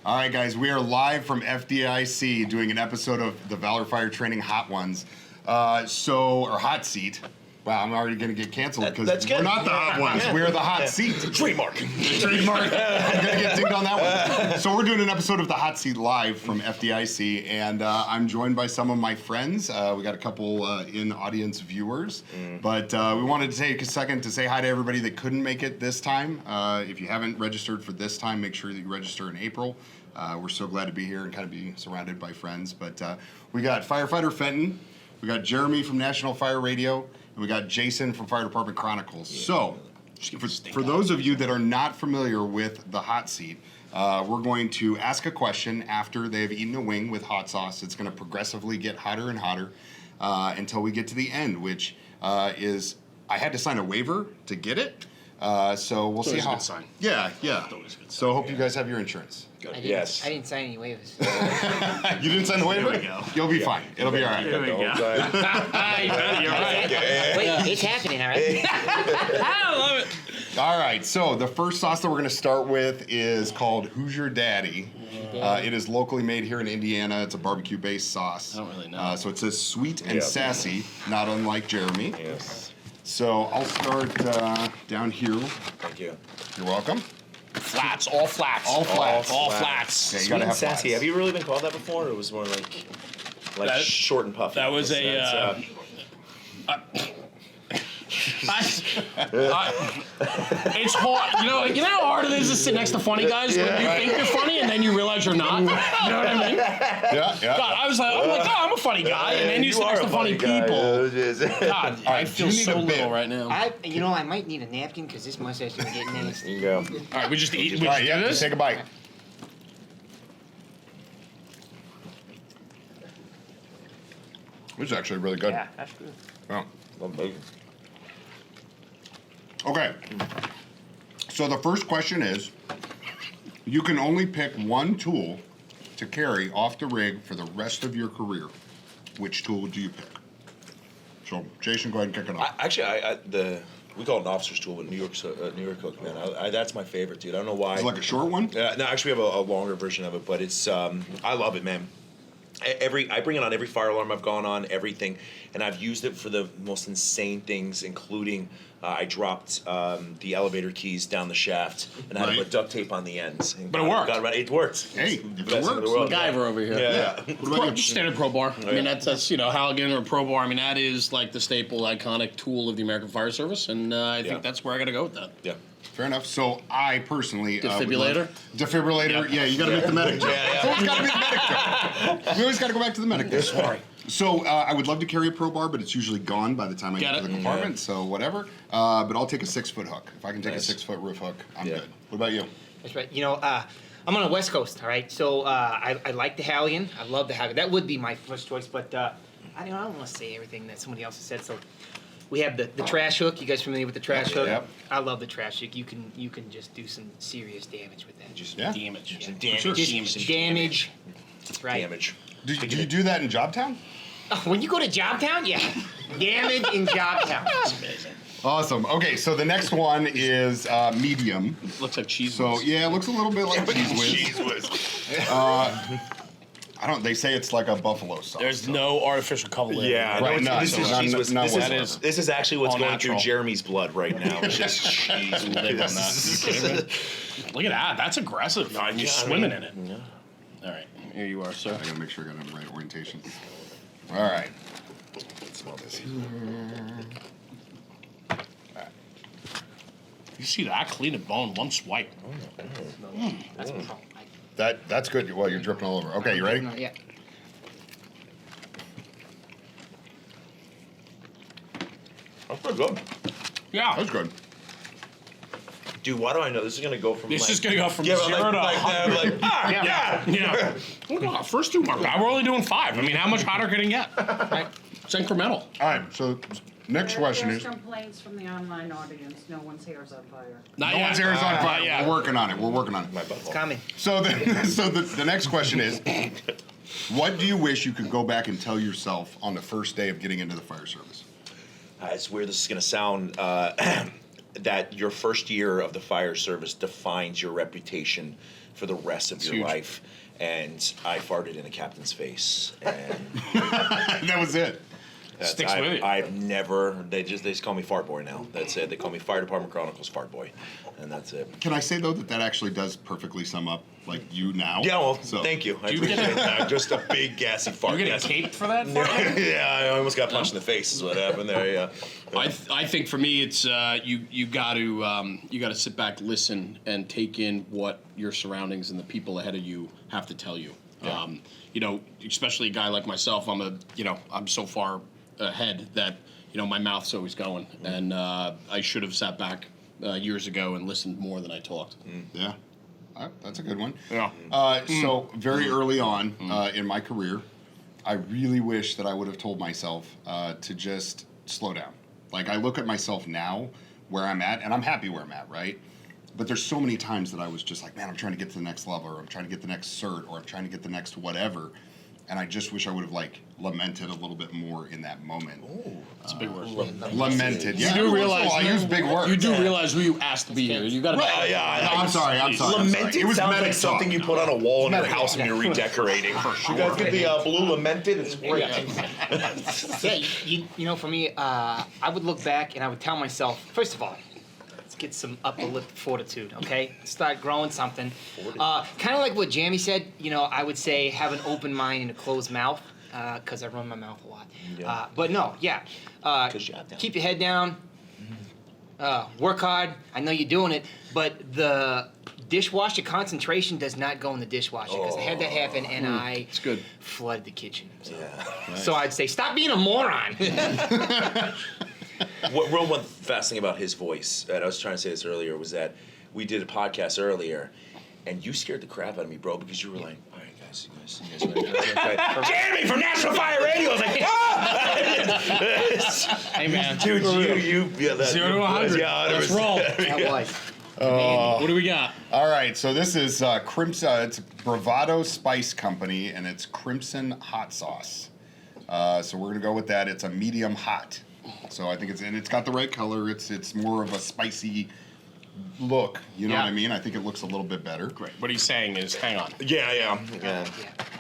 All right, guys, we are live from FDIC doing an episode of the Valor Fire Training Hot Ones. Or Hot Seat. Wow, I'm already going to get canceled because we're not the hot ones. We're the hot seat. Trademark. Trademark. I'm going to get dinged on that one. So we're doing an episode of the Hot Seat live from FDIC, and I'm joined by some of my friends. We got a couple in-audience viewers, but we wanted to take a second to say hi to everybody that couldn't make it this time. If you haven't registered for this time, make sure that you register in April. We're so glad to be here and kind of be surrounded by friends. But we got Firefighter Fenton, we got Jeremy from National Fire Radio, and we got Jason from Fire Department Chronicles. So, for those of you that are not familiar with the hot seat, we're going to ask a question after they have eaten a wing with hot sauce. It's going to progressively get hotter and hotter until we get to the end, which is, I had to sign a waiver to get it. So we'll see how. Good sign. Yeah. So I hope you guys have your insurance. Yes. I didn't sign any waivers. You didn't sign the waiver? There we go. You'll be fine. It'll be all right. There we go. You're right. Wait, it's happening, all right? I love it. All right, so the first sauce that we're going to start with is called Hoosier Daddy. It is locally made here in Indiana. It's a barbecue-based sauce. I don't really know. So it says sweet and sassy, not unlike Jeremy. Yes. So I'll start down here. Thank you. You're welcome. Flats, all flats. All flats. All flats. Okay, you Sweet gotta and have sassy. flats. Have you really been called that before, or it was more like That- short and puffy? That was That's, it's hard. You know how hard it is to sit next to funny guys when you think you're funny and then you realize you're not. You know what I mean? Yeah. God, I'm like, oh, I'm a funny guy, and then you sit next to funny people. God, I feel do you need so a bib? little right now. I might need a napkin because this mustache is getting nasty. you go. All right, we just eat. We All just right, yeah, do just this. take a bite. This is actually really good. Yeah, that's good. Oh. Love bacon. Okay. So the first question is, you can only pick one tool to carry off the rig for the rest of your career. Which tool do you pick? So, Jason, go ahead and kick it off. We call it an officer's tool, but New York Cook, man, that's my favorite, dude. I don't know why. Is it like a short one? No, actually, we have a longer version of it, but it's I love it, man. I bring it on every fire alarm I've gone on, everything, and I've used it for the most insane things, including I dropped the elevator keys down the shaft and I had to put duct tape on the ends. But it worked. It worked. Hey, It's the if it best thing in works. the world. MacGyver over here. Yeah. What about you? Standard Pro Bar. I mean, that's Halligan or Pro Bar. I mean, that is like the staple, iconic tool of the American Fire Service, and I think that's where I got to go with that. Yeah. Fair enough. So I personally Defibrillator? Defibrillator. Yep. Yeah, you got to make the medic joke. Yeah. Always got to be the medic joke. We always got to go back to the medic joke. Sorry. So I would love to carry a Pro Bar, but it's usually gone by the time I get to the compartment. So whatever. But I'll take a 6-foot hook. If I can take a 6-foot roof hook, I'm good. What about you? That's right. I'm on the West Coast, all right? So I like the Halligan. I love the Halligan. That would be my first choice, but I don't want to say everything that somebody else has said. So we have the trash hook. You guys familiar with the trash hook? Yep. I love the trash hook. You can just do some serious damage with that. Just Damage. Yeah. some damage. Sure. Just damage. That's right. Damage. Do you do that in Jobtown? When you go to Jobtown, yeah. Damage in Jobtown. Awesome. Okay, so the next one is medium. Looks like cheese. So whiz. yeah, it looks a little bit like cheese whiz. Cheese whiz. They say it's like a buffalo sauce. There's no artificial color. Yeah, Right, no, no, this so is not- cheese whiz. not This what- is- This is actually what's All going natural. through Jeremy's blood right now. It's just cheese Live on whiz. that. You kidding me? Look at that. That's aggressive. No, You're yeah, swimming I mean, in it. All right, here you are, sir. I gotta make sure I got the right orientation. All right. Let's smell this. You see that? Clean it bone, one swipe. That's good. Well, you're dripping all over. Okay, you ready? Yeah. That's pretty good. Yeah. That's good. Dude, why do I know this is gonna go from? This is gonna go from yeah, but 0 to yeah. Yeah. Look at the first two marks. We're only doing 5. I mean, how much hotter can it get? Right? It's incremental. All right. So next question There's is. complaints from the online audience. No one's hair's on fire. Not No yet. one's hair is on fire. Yeah. We're working on it. We're working on it. My butthole. Coming. So the next question is, what do you wish you could go back and tell yourself on the first day of getting into the fire service? It's weird. This is gonna sound that your first year of the fire service defines your reputation for the rest of your huge. life. And I farted in a captain's face, and That was it. Sticks with you. I've never. They just call me Fart Boy now. That's it. They call me Fire Department Chronicles Fart Boy, and that's it. Can I say though that actually does perfectly sum up like you now? Yeah, well, So- thank you. I Do you get appreciate that. Just a big gassy fart. You get Yes. a cape for that? Yeah, I almost got punched in the face. Is what happened there. Yeah. I think for me it's you got to sit back, listen, and take in what your surroundings and the people ahead of you have to tell you. Yeah. Especially a guy like myself, I'm so far ahead that my mouth's always going, and I should have sat back years ago and listened more than I talked. Yeah. That's a good one. Yeah. So very early on in my career, I really wish that I would have told myself to just slow down. Like I look at myself now where I'm at, and I'm happy where I'm at, right? But there's so many times that I was just like, man, I'm trying to get to the next level, or I'm trying to get the next cert, or I'm trying to get the next whatever. And I just wish I would have like lamented a little bit more in that moment. It's a big word. Lamented. Yeah. do realize I use big words. You do realize who you asked to be here. You got to. No, I'm sorry. Lamented It was sounds like medic something talk. you put on a wall in your Medic house when you're redecorating. You guys get the blue lamented? It's great. Yeah, for me, I would look back and I would tell myself, first of all, let's get some upper lip fortitude, okay? Start growing something. Kind of like what Jamie said, I would say have an open mind and a closed mouth, because I run my mouth a lot. Yeah. But no, yeah. 'Cause you're out down. Keep your head down. Work hard. I know you're doing it, but the dishwasher concentration does not go in the dishwasher, because I had that happen and I It's good. flooded the kitchen. So. Yeah. So I'd say, stop being a moron. One fast thing about his voice, and I was trying to say this earlier, was that we did a podcast earlier, and you scared the crap out of me, bro, because you were like, all right, guys, you guys ready? Jeremy from National Fire Radio! I was like, ah! Hey man, Dude, yeah, that, 0 to 100. Yeah, Let's roll. That was. What do we got? All right, so this is Crimson. It's Bravado Spice Company, and it's Crimson Hot Sauce. So we're gonna go with that. It's a medium hot. So I think it's got the right color. It's more of a spicy look. You know Yeah. what I mean? I think it looks a little bit better. Great. What he's saying is, hang on. Yeah.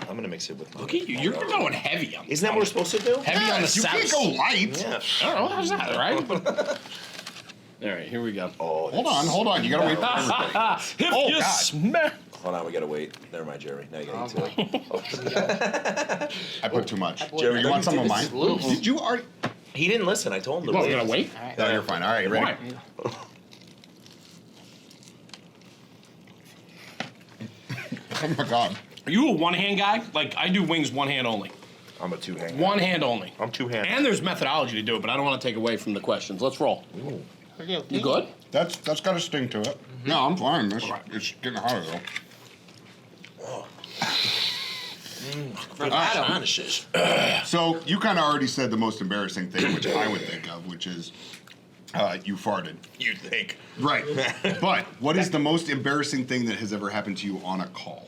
I'm gonna mix it with. Look at you. You're going heavy. Isn't that what we're supposed to do? Heavy on the You sauce. can't go light. Yeah. I don't know. How's that, right? All right, here we go. Oh, Hold on. You gotta wait for everything. If Oh, you God. smell. Hold on, we gotta wait. Never mind, Jeremy. Now you gotta eat too. I put too much. Jerry, you want some of mine? loose. Did you already? He didn't listen. I told him to What, wait. we're gonna wait? All right. No, you're fine. All right, ready? Why? Oh my God. Are you a one-hand guy? Like, I do wings one hand only. I'm a two-hand. One hand only. I'm two-handed. And there's methodology to do it, but I don't want to take away from the questions. Let's roll. You good? That's got a sting to it. No, I'm fine. It's getting hotter though. So you kind of already said the most embarrassing thing, which I would think of, which is you farted. You think? Right. But what is the most embarrassing thing that has ever happened to you on a call?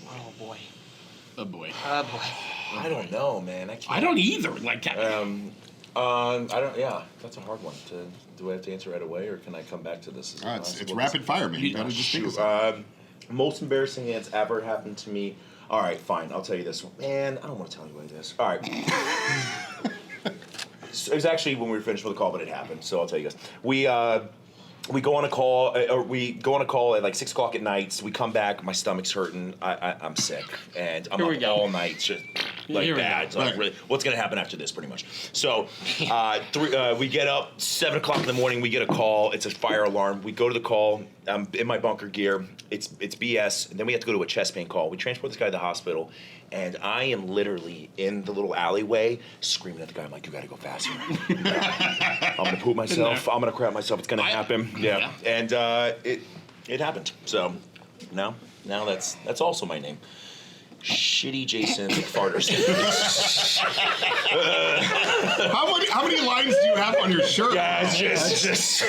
Oh, boy. Oh, boy. Oh, boy. I don't know, man. I can't. I don't either. Like, I don't. Yeah, that's a hard one. Do I have to answer right away, or can I come back to this? It's rapid fire, man. You gotta just think of something. Most embarrassing thing that's ever happened to me. All right, fine. I'll tell you this one. Man, I don't want to tell you what it is. All right. So it was actually when we were finished with the call, but it happened. So I'll tell you guys. We go on a call, or we go on a call at like 6 o'clock at night. So we come back, my stomach's hurting, I'm sick, and I'm Here we up go. all night, just like Here we that. go. It's like, Right. really, what's gonna happen after this, pretty much? So, we get up 7 o'clock in the morning. We get a call. It's a fire alarm. We go to the call. I'm in my bunker gear. It's BS. And then we have to go to a chest pain call. We transport this guy to the hospital, and I am literally in the little alleyway screaming at the guy. I'm like, you gotta go faster. I'm gonna poop myself. I'm gonna crap myself. It's gonna happen. Yeah. And it happened. So now that's also my name. Shitty Jason Farters. How many lines do you have on your shirt? Guys, just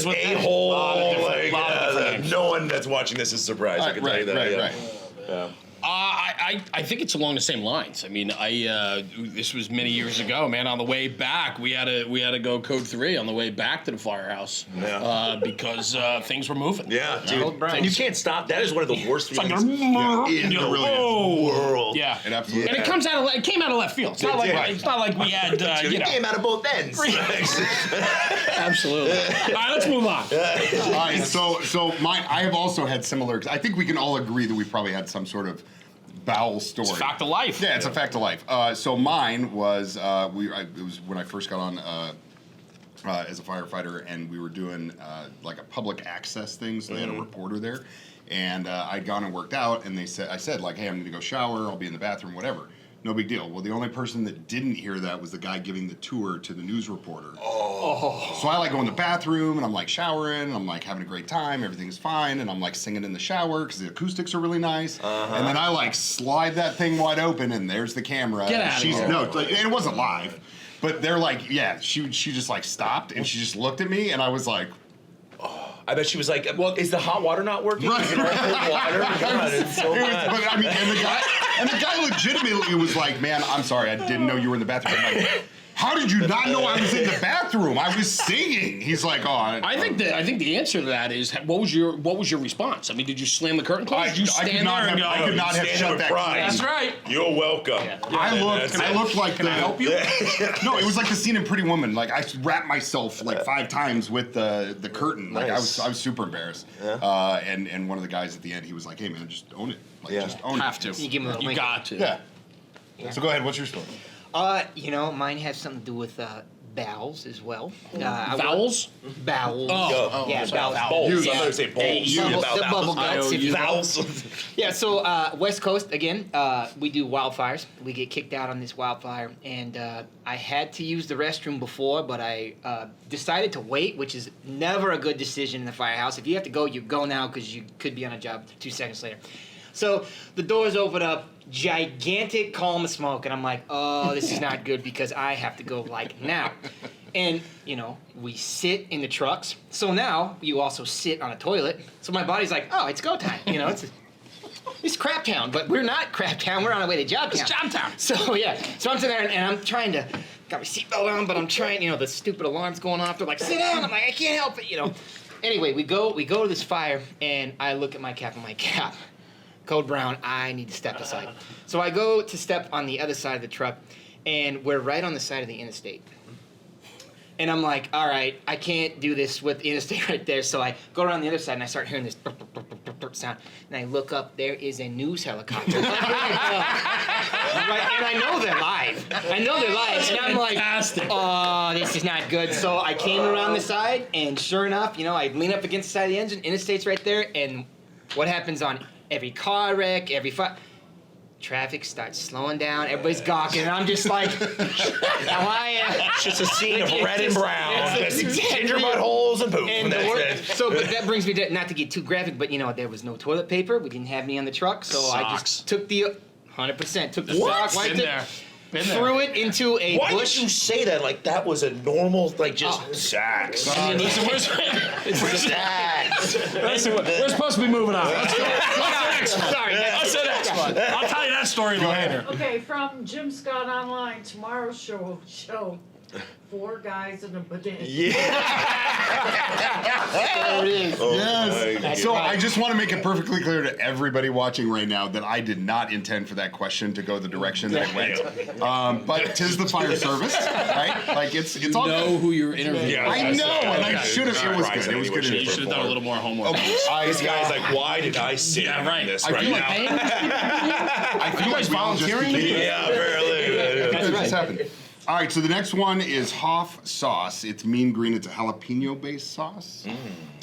with a hole. lot of different Like, names. no one that's watching this is surprised. I can tell you that. Right. Yeah. I I think it's along the same lines. I mean, this was many years ago, man. On the way back, we had to go code 3 on the way back to the firehouse because things were moving. Yeah, dude. And you can't stop. That is one of the worst It's like feelings in the world. Yeah, It absolutely. And it came out of left field. It's not like we had It came out of both ends. Absolutely. All right, let's move on. All right, so mine. I have also had similar. I think we can all agree that we probably had some sort of bowel story. It's a fact of life. Yeah, it's a fact of life. So mine was it was when I first got on as a firefighter, and we were doing like a public access thing. So they had a reporter there, and I'd gone and worked out, and I said like, hey, I'm going to go shower. I'll be in the bathroom, whatever. No big deal. Well, the only person that didn't hear that was the guy giving the tour to the news reporter. Oh. So I like go in the bathroom and I'm like showering and I'm like having a great time. Everything's fine. And I'm like singing in the shower because the acoustics are really nice. And then I like slide that thing wide open and there's the camera. Get out of here. No, and it wasn't live. But they're like, yeah, she just like stopped and she just looked at me and I was like, I bet she was like, well, is the hot water not working? Right. Is it all cold water? God, it's so bad. but I mean, and the guy legitimately was like, man, I'm sorry, I didn't know you were in the bathroom. I'm like, how did you not know I was in the bathroom? I was singing. He's like, oh. I think the answer to that is what was your response? I mean, did you slam the curtain closed? Did you stand there and go? I could not have stand shut up that. and cry. That's right. You're welcome. I looked like. Can I help you? No, it was like the scene in Pretty Woman. Like I wrapped myself like 5 times with the curtain. Like Nice. I was super embarrassed. And one of the guys at the end, he was like, hey man, just own it. Like just own it. Have to. You give him a You link. got to. Yeah. So go ahead. What's your story? Mine has something to do with bowels as well. Vowels? Bowels. Oh. Yeah, bowels. Bowls. I'm going to say bowls. The bubble guts, if you will. Vowels. Yeah, so West Coast, again, we do wildfires. We get kicked out on this wildfire. And I had to use the restroom before, but I decided to wait, which is never a good decision in the firehouse. If you have to go, you go now because you could be on a job 2 seconds later. So the doors open up, gigantic column of smoke, and I'm like, oh, this is not good because I have to go like now. And, we sit in the trucks. So now you also sit on a toilet. So my body's like, oh, it's go time. It's crap town, but we're not crap town. We're on our way to job town. It's job town. So, yeah. So I'm sitting there and I'm trying to, got my seatbelt on, but I'm trying, the stupid alarm's going off. They're like, sit down. I'm like, I can't help it, Anyway, we go to this fire, and I look at my cap. I'm like, Cap, code brown, I need to step aside. So I go to step on the other side of the truck, and we're right on the side of the interstate. And I'm like, all right, I can't do this with the interstate right there. So I go around the other side, and I start hearing this sound. And I look up, there is a news helicopter. And I know they're live. And I'm like, oh, this is not good. So I came around the side, and sure enough, I lean up against the side of the engine, interstate's right there, and what happens on every car wreck, every fire, traffic starts slowing down, everybody's gawking, and I'm just like, It's just a scene of red and brown. It's exactly ginger buttholes and poop. and That's it. so, but that brings me to, not to get too graphic, but there was no toilet paper. We didn't have any on the truck, so I Socks. just took the 100%, took the What? sock, wiped Been it, there. Been there. threw it into a Why bush. did you say that like that was a normal, like just sacks? Listen, we're supposed to be moving on. Let's go. Sorry, That's the next one. I'll tell you that story later. Okay, from Jim Scott Online, tomorrow's show, 4 guys in a bidet. Yeah. there it is. Yes. So I just want to make it perfectly clear to everybody watching right now that I did not intend for that question to go the direction that it went. But 'tis the fire service, right? Like it's all Know good. who you're interviewing. Yeah. I know, and I Okay. should have. It was good. It was good. You should have done a little more homework. This guy's like, why did I sit Yeah, right. on this I right feel like now? I feel You like guys we all just volunteering? became- Yeah, apparently. That's what just happened. All right, so the next one is Hof Sauce. It's mean green. It's a jalapeno-based sauce.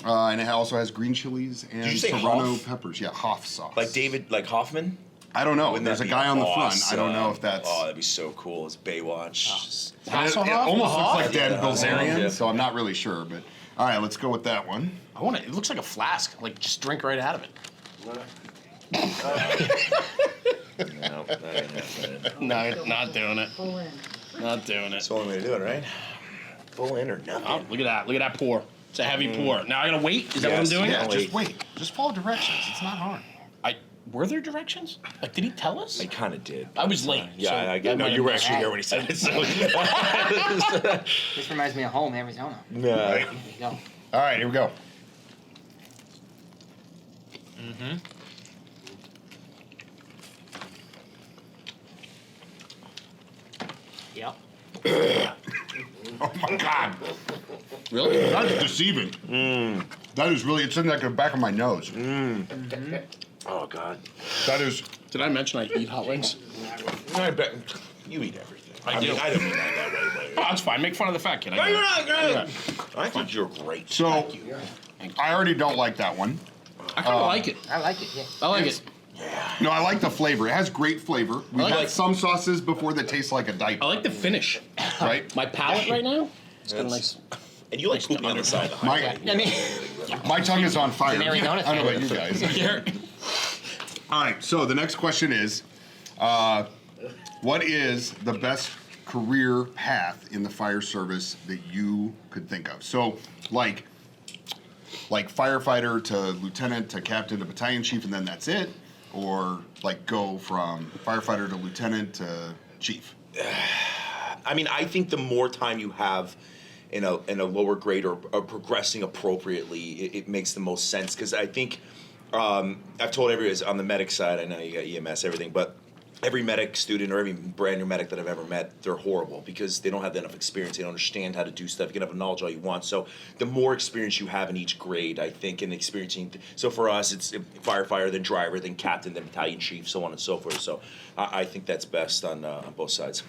And it also has green chilies and Did you say serrano Hof? peppers. Yeah, Hof Sauce. Like David, like Hoffman? I don't know. Wouldn't There's that a be guy on the front. awesome? I don't know if that's... Oh, that'd be so cool. It's Baywatch. It Hasselhoff? almost looks like Dan Yeah, Bilzerian, yeah. so I'm not really sure. But all right, let's go with that one. I want it. It looks like a flask. Like just drink right out of it. No, that ain't happening. No, not doing it. Pull in. Not doing it. That's the only way to do it, right? Full in or nothing. Oh, look at that. Look at that pour. It's a heavy pour. Now I gotta wait. Is that what I'm Yes. doing? Yeah, Wait. just wait. Just follow directions. It's not hard. Were there directions? Like, did he tell us? I kind of did. I was late. Yeah, so I that get. No, might you were have actually been- here when he said it. So. This reminds me of home, Arizona. Yeah. There you go. All right, here we go. Yep. Oh my God, Really? that's deceiving. That is really, it's in like the back of my nose. Oh God. That is, Did I mention I eat hot wings? I bet you eat everything. I do. Mean, I don't mean that way. Oh, that's fine. Make fun of the fat kid. No, I you're get not. it. I think you're great. so, I already don't like that one. I kind of like it. I like it, yeah. I like it. No, I like the flavor. It has great flavor. We've like had it. some sauces before that taste like a I diaper, like the finish. right? My palate right now. It's got a That's- nice. And you like pooping on the side of the highway. My, I mean, my tongue is on fire. An Arizona I don't know thing. about you guys. Here. All right, so the next question is, what is the best career path in the fire service that you could think of? So, like firefighter to lieutenant to captain to battalion chief, and then that's it, or like go from firefighter to lieutenant to chief. I mean, I think the more time you have in a lower grade or progressing appropriately, it makes the most sense. Because I think I've told everybody on the medic side. I know you got EMS, everything, but every medic student or every brand new medic that I've ever met, they're horrible because they don't have enough experience. They don't understand how to do stuff. You can have knowledge all you want. So the more experience you have in each grade, I think, in experiencing. So for us, it's firefighter, then driver, then captain, then battalion chief, so on and so forth. So I think that's best on both sides.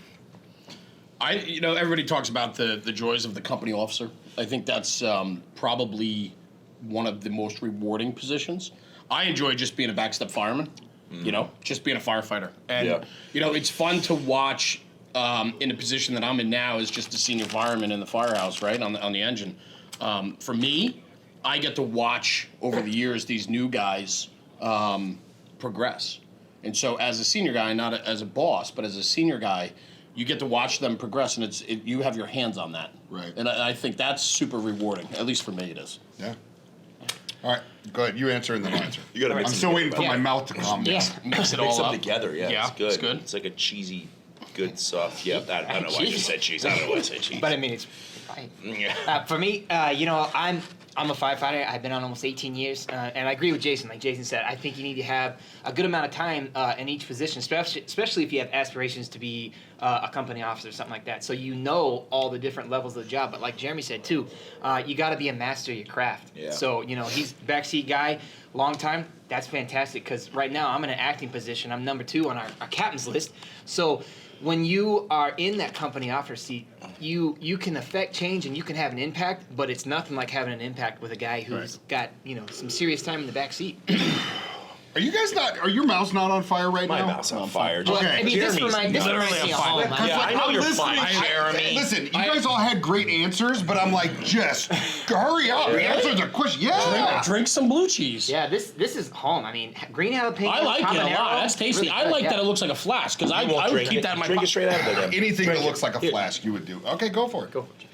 Everybody talks about the joys of the company officer. I think that's probably one of the most rewarding positions. I enjoy just being a backstep fireman, just being a firefighter. And, it's fun to watch in the position that I'm in now as just a senior fireman in the firehouse, right, on the engine. For me, I get to watch over the years these new guys progress. And so as a senior guy, not as a boss, but as a senior guy, you get to watch them progress, and you have your hands on that. Right. And I think that's super rewarding. At least for me, it is. Yeah. All right, go ahead. You answer and then I'll answer. You gotta I'm mix still it waiting for Yeah. my mouth to calm down. yeah. Mix it Mix all them up together, yeah, Yeah, it's good. it's good. It's like a cheesy, good stuff. Yeah, I don't know why you Cheese. said cheese. I don't know why I said cheese. But I mean, it's fine. Yeah. For me, I'm a firefighter. I've been on almost 18 years, and I agree with Jason. Like Jason said, I think you need to have a good amount of time in each position, especially if you have aspirations to be a company officer or something like that. So you know all the different levels of the job. But like Jeremy said too, you got to be a master of your craft. Yeah. So he's backseat guy, long time. That's fantastic because right now I'm in an acting position. I'm number 2 on our captain's list. So when you are in that company officer seat, you can affect change and you can have an impact, but it's nothing like having an impact with a guy who's got some serious time in the back seat. Are you guys not? Are your mouths not on fire right My now? mouth's on fire. Well, Just- I mean, this Jeremy's reminds literally me on of fire. home. Yeah, I know I'm you're listening. fine, Jeremy. Listen, you guys all had great answers, but I'm like, just hurry up. The answers are question. Yeah. Drink some blue cheese. Yeah, this is home. I mean, green jalapeno. I like it a habanero, lot. That's tasty. really I good, like yeah. that it looks like a flask because I You won't would drink keep it. that in my Drink it pocket. straight out of it. Then. Anything Drink that it. looks like a Here. flask, you would do. Okay, go for it. Go for it.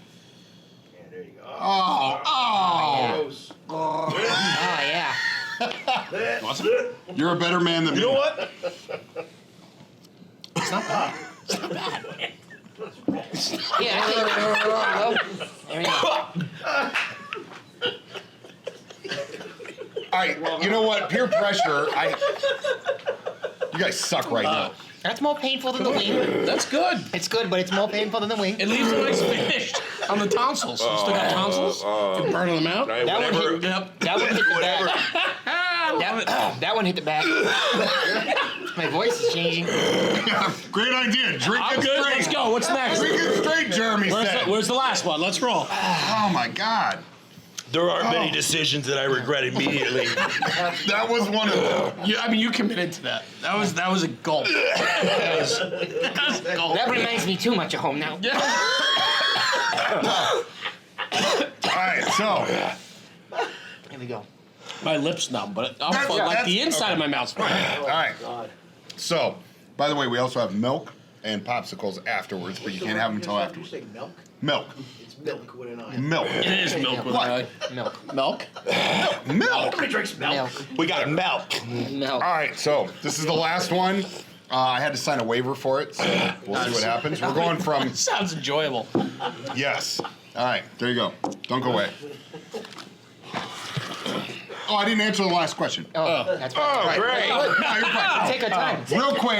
Yeah, there you go. Oh, Oh yeah. you're a better man than me. You know what? Yeah. I think, there we go. All right, you know what? Peer pressure. You guys suck right now. That's more painful than the wing. That's good. It's good, but it's more painful than the wing. It leaves a nice finish on the tonsils. You still got tonsils? You're burning them out? Right, That one whatever. hit- Yep. That one hit the Whatever. back. That one hit the back. My voice is changing. Great idea. Drink I'm it good. straight. Let's go. What's next? Drink it straight, Jeremy said. Where's the last one? Let's roll. Oh my God. There are many decisions that I regret immediately. That was one of them. You committed to that. That was a gulp. That was a gulp. That reminds me too much of home now. All right, so Here we go. My lips numb, but I'm That's- like that's- the inside of my mouth's fine. all right. So, by the way, we also have milk and popsicles afterwards, but you can't have them until afterwards. Did you say milk? Milk. It's milk with an I. Milk. It is milk with an eye. Milk. Milk? Milk. Nobody drinks milk. Milk. We got milk. Milk. All right, so this is the last one. I had to sign a waiver for it, so we'll see what happens. We're going from Sounds enjoyable. yes. All right, there you go. Don't go away. Oh, I didn't answer the last question. Oh, that's Oh, right. great. No, you're fine. Take our time. Real quick,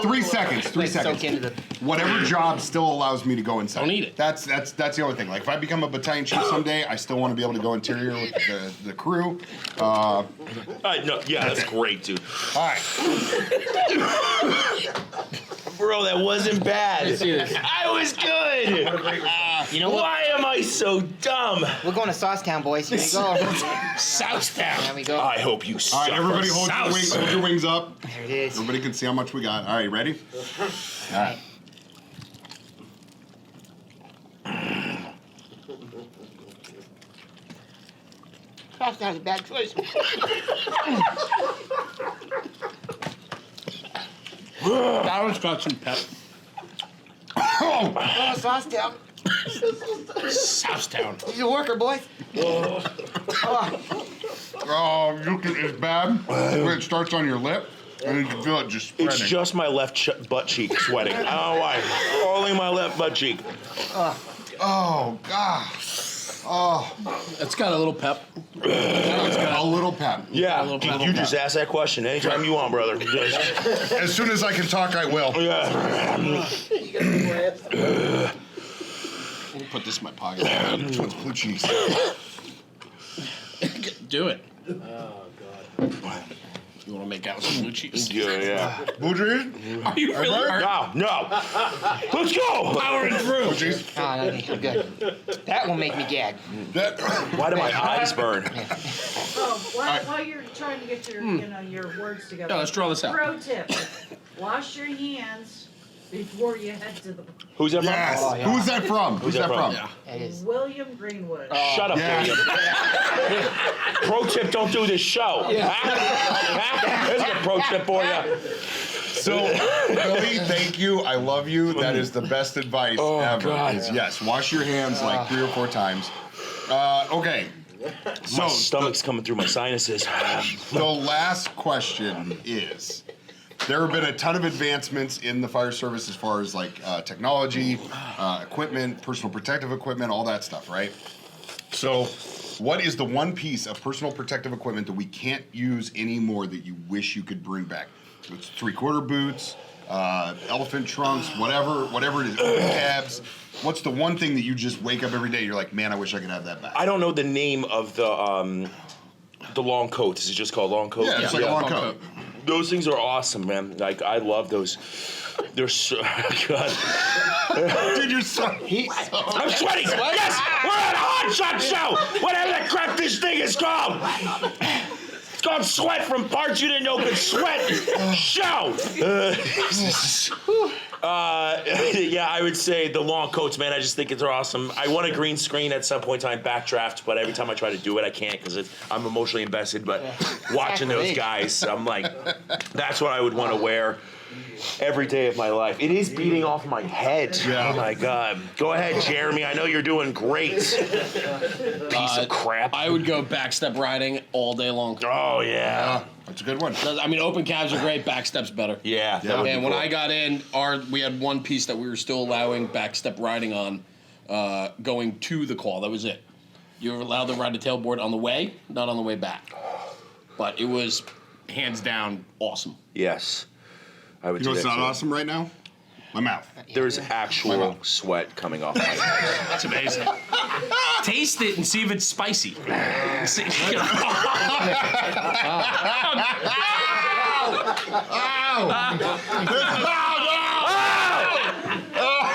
3 seconds. 3 Let's soak seconds. into the. Whatever job still allows me to go inside. Don't eat it. That's the only thing. Like if I become a battalion chief someday, I still want to be able to go interior with the crew. No, yeah, that's great, dude. All right. Bro, that wasn't bad. Let's do this. I was good. You know what? Why am I so dumb? We're going to Saucetown, boys. Here we go. Southtown. There we go. I hope you All suck. right, everybody hold your, hold your wings up. There it is. Everybody can see how much we got. All right, ready? All right. Saucetown's a bad choice. That one's got some pep. Oh, Oh, Saucetown. Southtown. He's a worker, boy. Oh. oh, you can, it's bad. When it starts on your lip, and you can feel it just spreading. It's just my left butt cheek sweating. I don't know why. Only my left butt cheek. Oh, God. Oh, It's got a little pep. a little pep. Yeah, little bit. you just ask that question anytime you want, brother. Just, As soon as I can talk, I will. yeah. You got the glass? We'll put this in my pocket. Which one's blue cheese? Do it. Oh, God. You want to make out with some blue cheese? Yeah. Blue cheese? Are you really? No, no. Let's go. Powering through. Blue cheese? Oh, no, I'm good. That will make me gag. That, Why do my eyes burn? Oh, while you're trying to get your, your words together. Yeah, let's draw this out. Pro tip: wash your hands before you head to the. Who's that from? yes. Oh, yeah. Who's that from? Who's that from? Yeah. That is. William Greenwood. Shut up, Yeah. William. Pro tip, don't do this show. There's a pro tip for you. So, Billy, thank you. I love you. That is the best advice ever. God. Is yes, wash your hands like 3 or 4 times. Okay. So, My stomach's coming through my sinuses. the last question is, there have been a ton of advancements in the fire service as far as like technology, equipment, personal protective equipment, all that stuff, right? So, what is the one piece of personal protective equipment that we can't use anymore that you wish you could bring back? It's 3/4 boots, elephant trunks, whatever it is, open cabs. What's the one thing that you just wake up every day, you're like, man, I wish I could have that back? I don't know the name of the long coats. Is it just called long coat? Yeah, it's like a long coat. Those things are awesome, man. Like, I love those. They're so God. Dude, you're so. I'm sweating. Yes, we're at a hot shot show. Whatever the crap this thing is called. It's called Sweat from Parts You Didn't Know Could Sweat Show. Yeah, I would say the long coats, man. I just think they're awesome. I want a green screen at some point in time, backdraft, but every time I try to do it, I can't because I'm emotionally invested. But watching those guys, I'm like, that's what I would want to wear every day of my life. It is beating off my head. Yeah. Oh my God. Go ahead, Jeremy. I know you're doing great. Piece of crap. I would go backstep riding all day long. Oh yeah. That's a good one. I mean, open cabs are great. Backstep's better. Yeah. That would be And when cool. I got in, we had one piece that we were still allowing backstep riding on, going to the call. That was it. You were allowed to ride the tailboard on the way, not on the way back. But it was hands down awesome. Yes. I would You know do what's that not too. awesome right now? My mouth. There's actual sweat coming off my head. That's amazing. Taste it and see if it's spicy. See-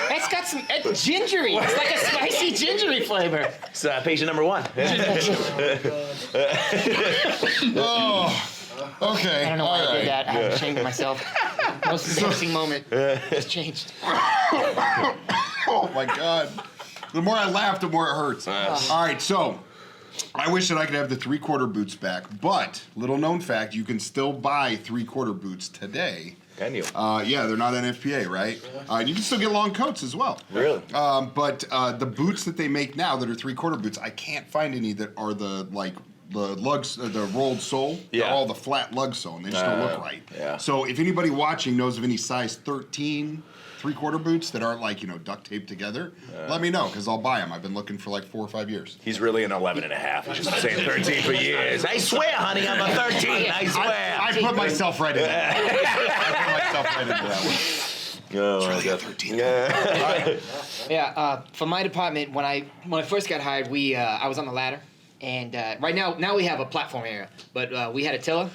That's got some it's gingery. It's like a spicy gingery flavor. It's patient number 1. Okay. I don't know why I did that. I'm ashamed of myself. Most embarrassing moment. Just changed. Oh my God. The more I laugh, the more it hurts. All right, so I wish that I could have the 3/4 boots back, but little known fact, you can still buy 3/4 boots today Can you? Yeah, they're not NFPA, right? You can still get long coats as well. Really? But the boots that they make now that are 3/4 boots, I can't find any that are the lugs, the rolled sole. Yeah. They're all the flat lug sole, and they just don't look right. Yeah. So if anybody watching knows of any size 13 3/4 boots that aren't duct taped together, let me know because I'll buy them. I've been looking for 4 or 5 years. He's really an 11 and a half. He's just saying 13 for years. I swear, honey, I'm a 13. I swear. I put myself right in that. I put myself right into that one. Oh, Really my a God. 13. Yeah. Yeah, for my department, when I first got hired, I was on the ladder, and right now we have a platform area, but we had a tiller,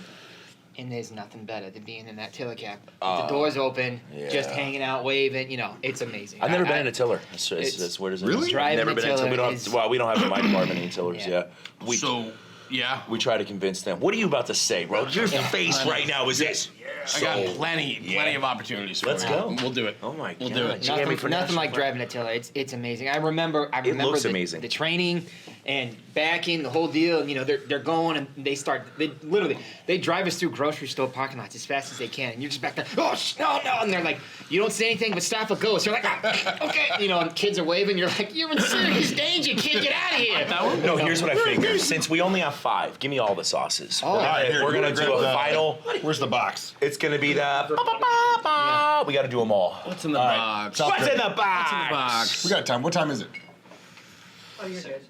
and there's nothing better than being in that tiller cap. The doors open, just yeah. hanging out, waving. It's amazing. I've never been in a tiller. That's where does it? Really? Driving Never a been in a tiller tiller. is- We don't have in my department any tillers. Yeah. Yeah. Yeah. We try to convince them. What are you about to say, bro? Your face right now is this. I got plenty of opportunities for Let's you. go. We'll do it. Oh my We'll God. do it. You get me for Nothing like national driving a tiller. It's amazing. I remember looks the, amazing. the training and backing the whole deal. And they're going and they drive us through grocery store parking lots as fast as they can, and you're just back there. Oh no! And they're like, you don't say anything but stop or go. So you're like, okay. And kids are waving. You're like, you're in serious danger, kid. Get out of here. No, here's what I figured. Since we only have 5, give me all the sauces. Oh. All right, here, we're you gonna wanna do a grab the- final. Where's the box? It's gonna be the. We got to do them all. What's in the box? Sounds What's good. in the box? in the box? We got time. What time is it? Oh, you're good.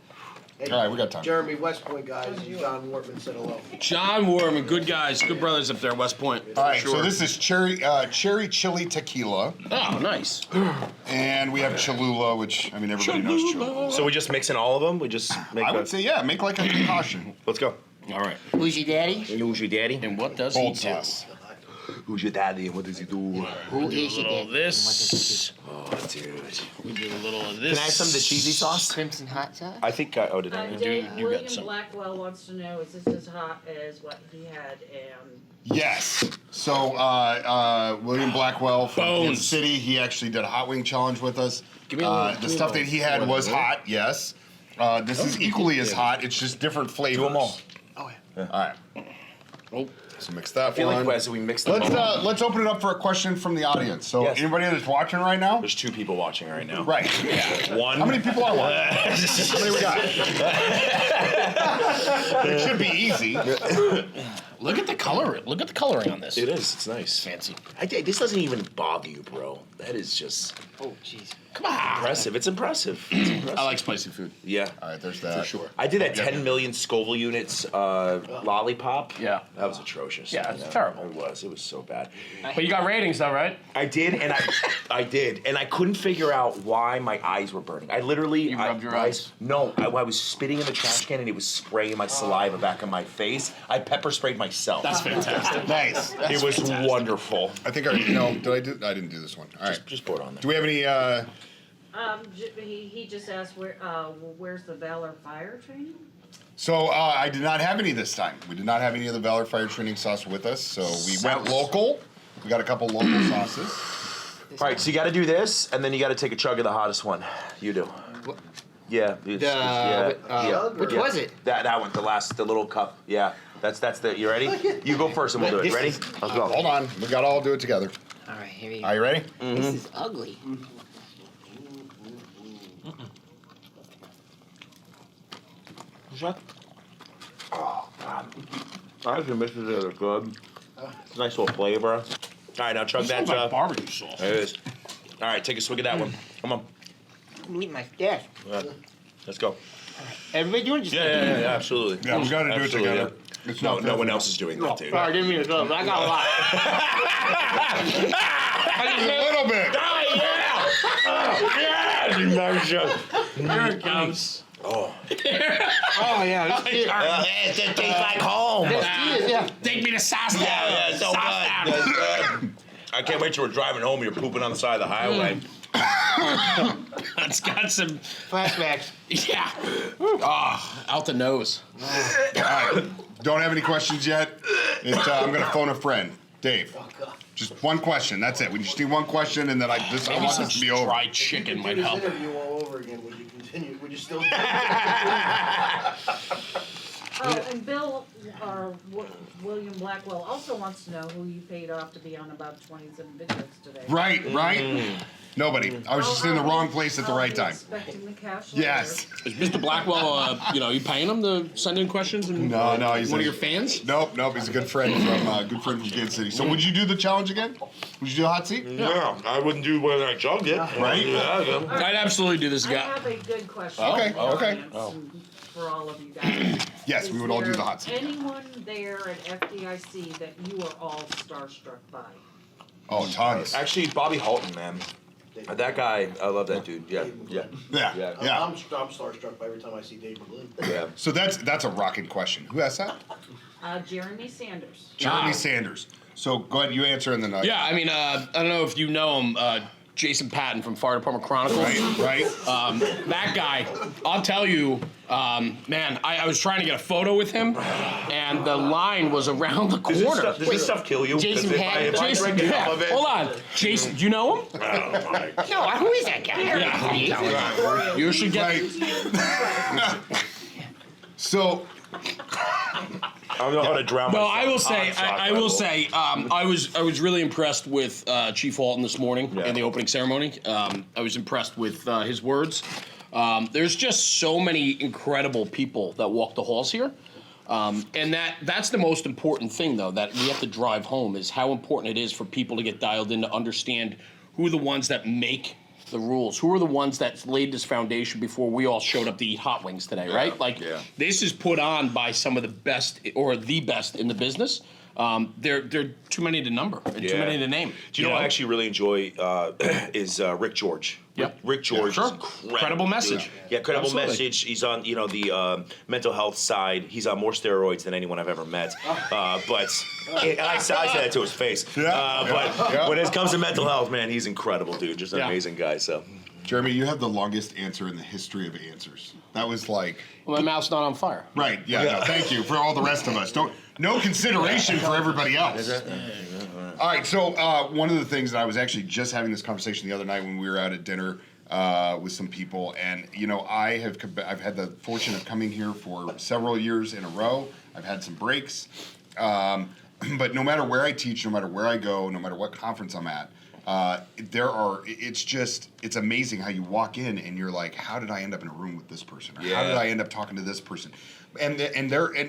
Hey, All right, we got time. Jeremy, West Point guys, John Wortman said hello. John Warman, good guys, good brothers up there, West Point. All right, Sure. so this is cherry chili tequila, Oh, nice. and we have Cholula, which everybody knows Cholula. So we just mixing all of them. We just make. I would say make like a concoction. Let's go. All right. Hoosier Daddy? Who's your daddy? And what does Bold he do? sauce. Who's your daddy? What does he do? Who is your little daddy? of this. Oh, dude. We do a little of this. Can I have some of the cheesy sauce? Crimson hot sauce? I think I. Oh, did I? Dave, you got William some. Blackwell wants to know, is this as hot as what he had? Yes. So William Blackwell from Bones. Kansas City, he actually did a hot wing challenge with us. Give me a little- The stuff that he had was hot. Yes. This is equally as hot. It's just different flavors. Do them all. Oh, yeah. All right. Oh, So mix that I feel one. like as we mix them all. Let's open it up for a question from the audience. So Yes. anybody that's watching right now? There's 2 people watching right now. Right. Yeah. One. How many people are watching? How many we got? It should be easy. look at the color. Look at the coloring on this. It is. It's nice. Fancy. This doesn't even bother you, bro. That is just Oh, jeez. Come on. impressive. It's impressive. It's impressive. I like spicy food. Yeah. All right, there's that. For sure. I did that 10 million Scoville units lollipop. Yeah. That was atrocious. Yeah, it's terrible. It was. It was so bad. But you got ratings though, right? I did, and I did, and I couldn't figure out why my eyes were burning. I literally You rubbed your eyes? No, I was spitting in the trash can, and it was spraying my saliva back on my face. I pepper sprayed myself. That's fantastic. Nice. it was fantastic. wonderful. I think I didn't do this one. All right. Just pour it on there. Do we have any? He just asked where's the Valor Fire training? So I did not have any this time. We did not have any of the Valor Fire Training sauce with us, so we went local. We got a couple local sauces. All right, so you got to do this, and then you got to take a chug of the hottest one. You do. Yeah. Which was it? That one, the little cup. Yeah. That's the. You ready? You go first, and we'll do it. Ready? Let's go. Hold on, we got to all do it together. All right, here we go. Are you ready? This is ugly. Oh, God. I actually miss it. It's good. It's a nice little flavor. All right, now chug that. Smells like barbecue sauce. It is. All right, take a swig of that one. Come on. I'm eating my stash. Let's go. Everybody doing just Yeah, absolutely. Yeah, we got to do it Absolutely, together. yeah. It's No, not no fair. one else is doing that, dude. Sorry, I didn't mean to go, but I got a lot. A little bit. Here it comes. Oh. Oh, yeah. This is, It tastes like home. yeah. Take me to Sauce. Yeah, so good. That's good. I can't wait till we're driving home. You're pooping on the side of the highway. It's got some. Flashbacks. Yeah. Oh, out the nose. All right. Don't have any questions yet. I'm going to phone a friend. Dave. Just one question. That's it. We just need one question, and then I Maybe want some this to be over. fried chicken might This help. interview all over again. Would you continue? Would you still? Oh, and Bill, William Blackwell also wants to know who you paid off to be on About 20s and videos today. Right. Nobody. I was just in the wrong place at the right time. Expecting the cash Yes. Is Mr. Blackwell, you paying him to send in questions? And No, he's one of your fans. Nope. He's a good friend from Kansas City. So would you do the challenge again? Would you do a hot seat? Yeah, I wouldn't do when I jogged it. Right? Yeah. I'd absolutely do this I again. have a good question. Okay, for the okay. audience and for all of you guys. Yes, we would all do the hot seat. Anyone there at FDIC that you are all starstruck by? Oh, tons. Actually, Bobby Halton, man. That guy, I love that dude. Yeah. Yeah. I'm starstruck by every time I see Dave McGlynn. Yeah. So that's a rocking question. Who asked that? Jeremy Sanders. Jeremy Sanders. So go ahead, you answer and then I. Yeah, I don't know if you know him, Jason Patton from Fire Department Chronicles. Right. That guy, I'll tell you, man, I was trying to get a photo with him, and the line was around the corner. Does this stuff kill you? Jason Because Patton. if I drink enough of it. Hold on. Jason, do you know him? No, who is that guy? Yeah. You should get. Right. So I don't know how to drown No, myself. I will say, Hot sauce, I by will the way. say, I was really impressed with Chief Halton this morning Yeah. in the opening ceremony. I was impressed with his words. There's just so many incredible people that walk the halls here. And that's the most important thing, though, that we have to drive home is how important it is for people to get dialed in to understand who are the ones that make the rules, who are the ones that laid this foundation before we all showed up to eat hot wings today, right? Like, this is put on by some of the best or the best in the business. They're too many to number, and too many to name. Do you know what I actually really enjoy is Rick George. Yep. Rick George Sure. is incredible. Credible message. Dude. Yeah, credible Absolutely. message. He's on, the mental health side. He's on more steroids than anyone I've ever met. But I say that to his face. But when it comes to mental health, man, he's incredible, dude. Just an amazing guy. So. Jeremy, you have the longest answer in the history of answers. That was like. Well, my mouth's not on fire. Right. Yeah. No, thank you for all the rest of us. No consideration for everybody else. All right. So one of the things that I was actually just having this conversation the other night when we were out at dinner with some people, and I've had the fortune of coming here for several years in a row. I've had some breaks, but no matter where I teach, no matter where I go, no matter what conference I'm at. It's amazing how you walk in and you're like, how did I end up in a room with this person? Or how did I end up talking to this person? And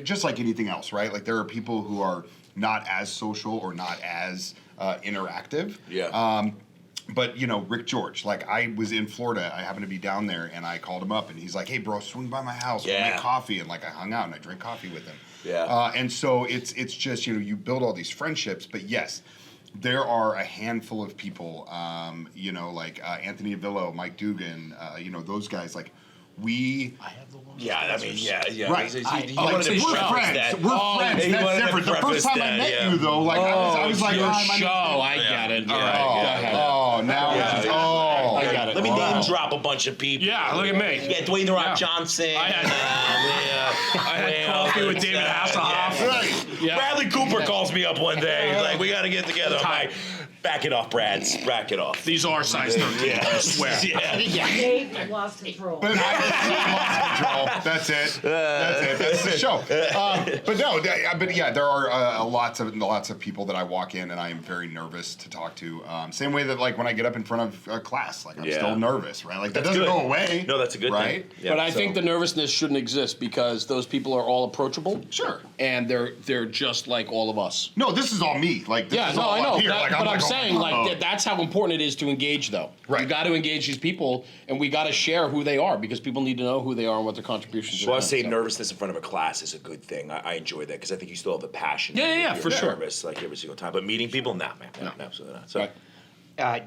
just like anything else, right? Like there are people who are not as social or not as interactive. Yeah. But Rick George, like I was in Florida, I happened to be down there and I called him up and he's like, hey bro, swing by my house, we'll make coffee, and like I hung out and I drank coffee with him. Yeah. And so it's just, you build all these friendships, but yes, there are a handful of people, like Anthony Avillo, Mike Dugan, those guys, like we. Yeah, I mean, yeah. Right. He Like, wanted to we're preface friends. that. We're friends. he That's wanted to different. The first preface time I that, met you, though, like I was like, your my name is- show. I get it. Yeah. All right. Go ahead. Oh, now it's just, I got it. Let me Wow. name drop a bunch of people. Yeah, look at me. Yeah, Dwayne The Rock Yeah. Johnson. I had coffee with David Hasselhoff. Right. Yeah. Bradley Cooper calls me up one day. He's like, we got to get together. I'm like, back it off, Brads. Back it off. These are size 13, I swear. Dave lost control. But I lost control. That's it. That's the show. But yeah, there are lots of people that I walk in and I am very nervous to talk to. Same way that like when I get up in front of a class, like I'm still nervous, right? Like that doesn't go away. No, that's a good right? thing. Yeah, But I think the nervousness shouldn't exist because those people are all approachable. Sure. And they're just like all of us. No, this is all me. Like this is all I know. up here. That- Like, but I'm like, saying, oh, like, oh. that's how important it is to engage, though. Right. You got to engage these people, and we got to share who they are because people need to know who they are and what their contributions Well, are. I say nervousness in front of a class is a good thing. I enjoy that because I think you still have the passion. Yeah, You're for sure. nervous like every single time, but meeting people, nah, man, no, absolutely not. So, Right.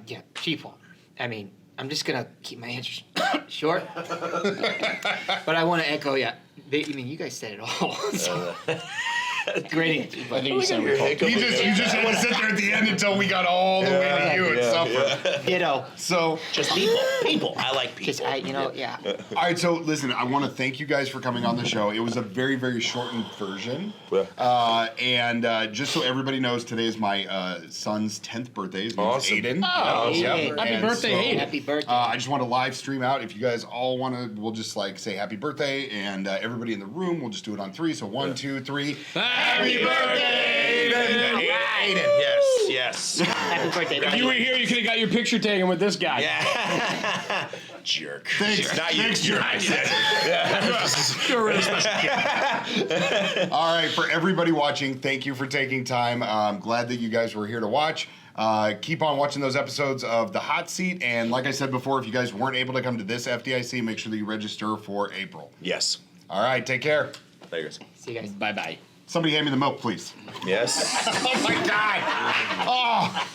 Yeah, Chief Wall. I mean, I'm just gonna keep my answers short, but I want to echo. Yeah, you guys said it all. So, great answer. I think you said we called. You just had to sit there at the end until we got all the way to you and suffer. Ditto. So just people. I like people. Just yeah. all right, so listen, I want to thank you guys for coming on the show. It was a very, very shortened version. And just so everybody knows, today is my son's 10th birthday. His name's Awesome. Aiden. Oh, Yep. Happy And birthday, so, Aiden. Happy birthday. I just want to live stream out. If you guys all want to, we'll just like say happy birthday, and everybody in the room, we'll just do it on 3. So 1, 2, 3. Happy birthday, Aiden. Aiden. Yes. Happy birthday, If buddy. you were here, you could have got your picture taken with this guy. Yeah. Jerk. Thanks. Not you. Thanks, jerk. Not you. You're a really special kid. All right, for everybody watching, thank you for taking time. I'm glad that you guys were here to watch. Keep on watching those episodes of The Hot Seat. And like I said before, if you guys weren't able to come to this FDIC, make sure that you register for April. Yes. All right, take care. There you go. See you guys. Bye-bye. Somebody hand me the milk, please. Yes. Oh, my God. Oh.